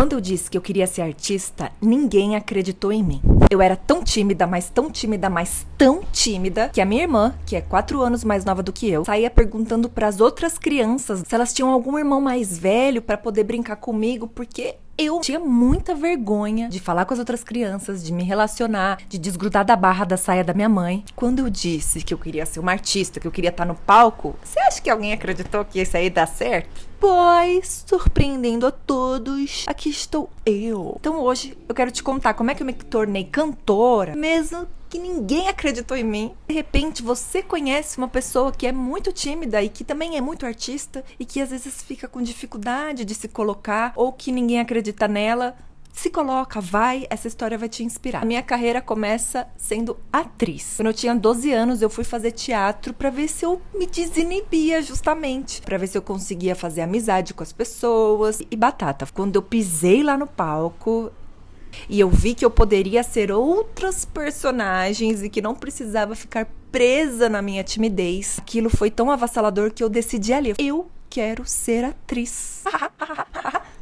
Quando eu disse que eu queria ser artista, ninguém acreditou em mim. Eu era tão tímida, mas tão tímida, mas tão tímida, que a minha irmã, que é 4 anos mais nova do que eu, saía perguntando pras outras crianças se elas tinham algum irmão mais velho pra poder brincar comigo, porque eu tinha muita vergonha de falar com as outras crianças, de me relacionar, de desgrudar da barra da saia da minha mãe. Quando eu disse que eu queria ser uma artista, que eu queria estar no palco, você acha que alguém acreditou que isso aí dá certo? Pois, surpreendendo a todos, aqui estou eu. Então hoje eu quero te contar como é que eu me tornei cantora, mesmo que ninguém acreditou em mim. De repente você conhece uma pessoa que é muito tímida e que também é muito artista e que às vezes fica com dificuldade de se colocar ou que ninguém acredita nela. Se coloca, vai, essa história vai te inspirar. A minha carreira começa sendo atriz. Quando eu tinha 12 anos, eu fui fazer teatro pra ver se eu me desinibia, justamente. Pra ver se eu conseguia fazer amizade com as pessoas. E batata, quando eu pisei lá no palco e eu vi que eu poderia ser outras personagens e que não precisava ficar presa na minha timidez, aquilo foi tão avassalador que eu decidi ali, eu quero ser atriz.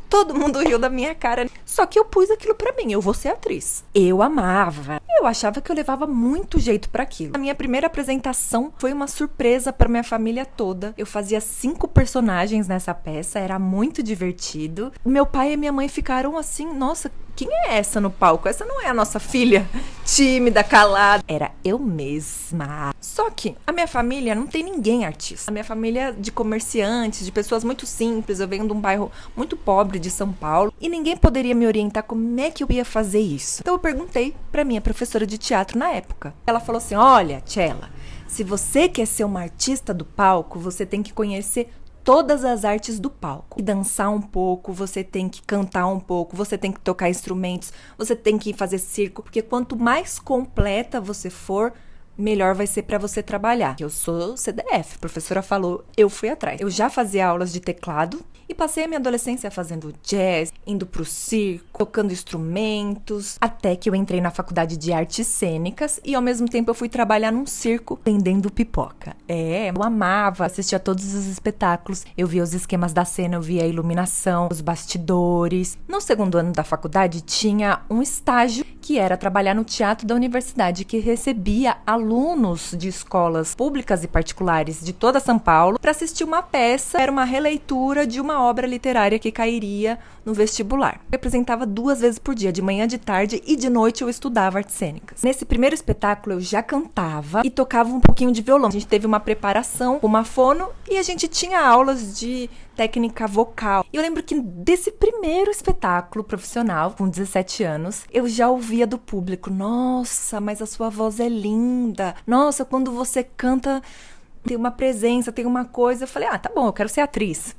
Todo mundo riu da minha cara. Só que eu pus aquilo pra mim, eu vou ser atriz. Eu amava. Eu achava que eu levava muito jeito pra aquilo. A minha primeira apresentação foi uma surpresa pra minha família toda. Eu fazia 5 personagens nessa peça, era muito divertido. Meu pai e minha mãe ficaram assim, nossa, quem é essa no palco? Essa não é a nossa filha tímida, calada. Era eu mesma. Só que a minha família não tem ninguém artista. A minha família é de comerciantes, de pessoas muito simples. Eu venho de um bairro muito pobre de São Paulo e ninguém poderia me orientar como é que eu ia fazer isso. Então eu perguntei pra minha professora de teatro na época. Ela falou assim, olha, Tchela, se você quer ser uma artista do palco, você tem que conhecer todas as artes do palco. E dançar um pouco, você tem que cantar um pouco, você tem que tocar instrumentos, você tem que fazer circo, porque quanto mais completa você for, melhor vai ser pra você trabalhar. Eu sou CDF, a professora falou, eu fui atrás. Eu já fazia aulas de teclado e passei a minha adolescência fazendo jazz, indo pro circo, tocando instrumentos, até que eu entrei na faculdade de artes cênicas e ao mesmo tempo eu fui trabalhar num circo vendendo pipoca. Eu amava assistir a todos os espetáculos, eu via os esquemas da cena, eu via a iluminação, os bastidores. No segundo ano da faculdade tinha um estágio que era trabalhar no teatro da universidade, que recebia alunos de escolas públicas e particulares de toda São Paulo para assistir uma peça. Era uma releitura de uma obra literária que cairia no vestibular. Eu apresentava 2 vezes por dia, de manhã, de tarde e de noite eu estudava artes cênicas. Nesse primeiro espetáculo eu já cantava e tocava um pouquinho de violão. A gente teve uma preparação com uma fono e a gente tinha aulas de técnica vocal. E eu lembro que desse primeiro espetáculo profissional, com 17 anos, eu já ouvia do público, nossa, mas a sua voz é linda. Nossa, quando você canta, tem uma presença, tem uma coisa. Eu falei, tá bom, eu quero ser atriz.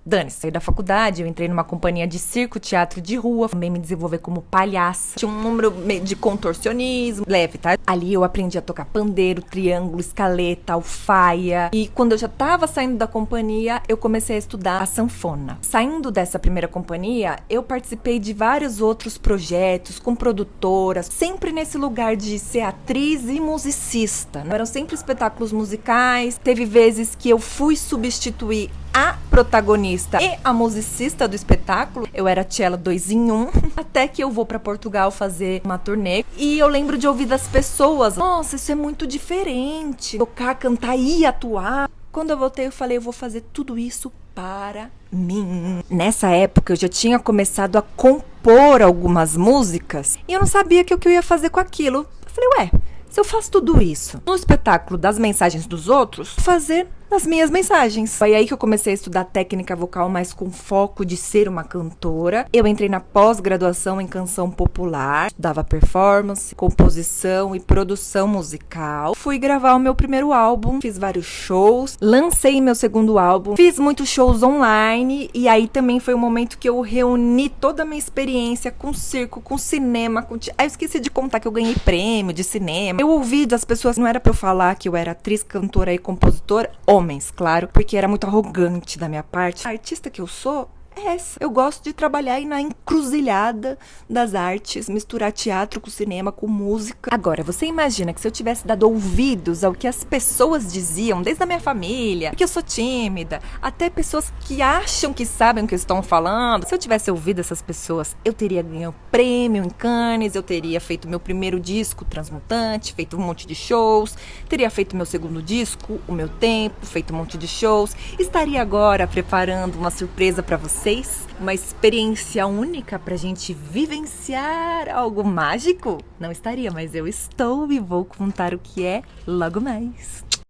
Dane-se, saí da faculdade, eu entrei numa companhia de circo, teatro de rua, também me desenvolver como palhaça. Tinha um número de contorcionismo leve, tá? Ali eu aprendi a tocar pandeiro, triângulo, escaleta, alfaia. E quando eu já tava saindo da companhia, eu comecei a estudar a sanfona. Saindo dessa primeira companhia, eu participei de vários outros projetos com produtoras, sempre nesse lugar de ser atriz e musicista, né? Eram sempre espetáculos musicais. Teve vezes que eu fui substituir a protagonista e a musicista do espetáculo. Eu era Tchela 2 em 1, até que eu vou pra Portugal fazer uma turnê. E eu lembro de ouvir das pessoas, nossa, isso é muito diferente, tocar, cantar e atuar. Quando eu voltei, eu falei, eu vou fazer tudo isso para mim. Nessa época, eu já tinha começado a compor algumas músicas e eu não sabia o que eu ia fazer com aquilo. Eu falei, se eu faço tudo isso no espetáculo das mensagens dos outros, vou fazer as minhas mensagens. Foi aí que eu comecei a estudar técnica vocal, mas com foco de ser uma cantora. Eu entrei na pós-graduação em canção popular, dava performance, composição e produção musical. Fui gravar o meu primeiro álbum, fiz vários shows, lancei meu segundo álbum, fiz muitos shows online e aí também foi o momento que eu reuni toda a minha experiência com circo, com cinema, eu esqueci de contar que eu ganhei prêmio de cinema. Eu ouvi das pessoas, não era pra eu falar que eu era atriz, cantora e compositora, homens, claro, porque era muito arrogante da minha parte. A artista que eu sou é essa. Eu gosto de trabalhar aí na encruzilhada das artes, misturar teatro com cinema, com música. Agora, você imagina que se eu tivesse dado ouvidos ao que as pessoas diziam, desde a minha família, que eu sou tímida, até pessoas que acham que sabem o que estão falando. Se eu tivesse ouvido essas pessoas, eu teria ganho prêmio em Cannes, eu teria feito meu primeiro disco, Transmutante, feito um monte de shows, teria feito meu segundo disco, O Meu Tempo, feito um monte de shows, estaria agora preparando uma surpresa pra vocês, uma experiência única pra gente vivenciar algo mágico? Não estaria, mas eu estou e vou contar o que é logo mais.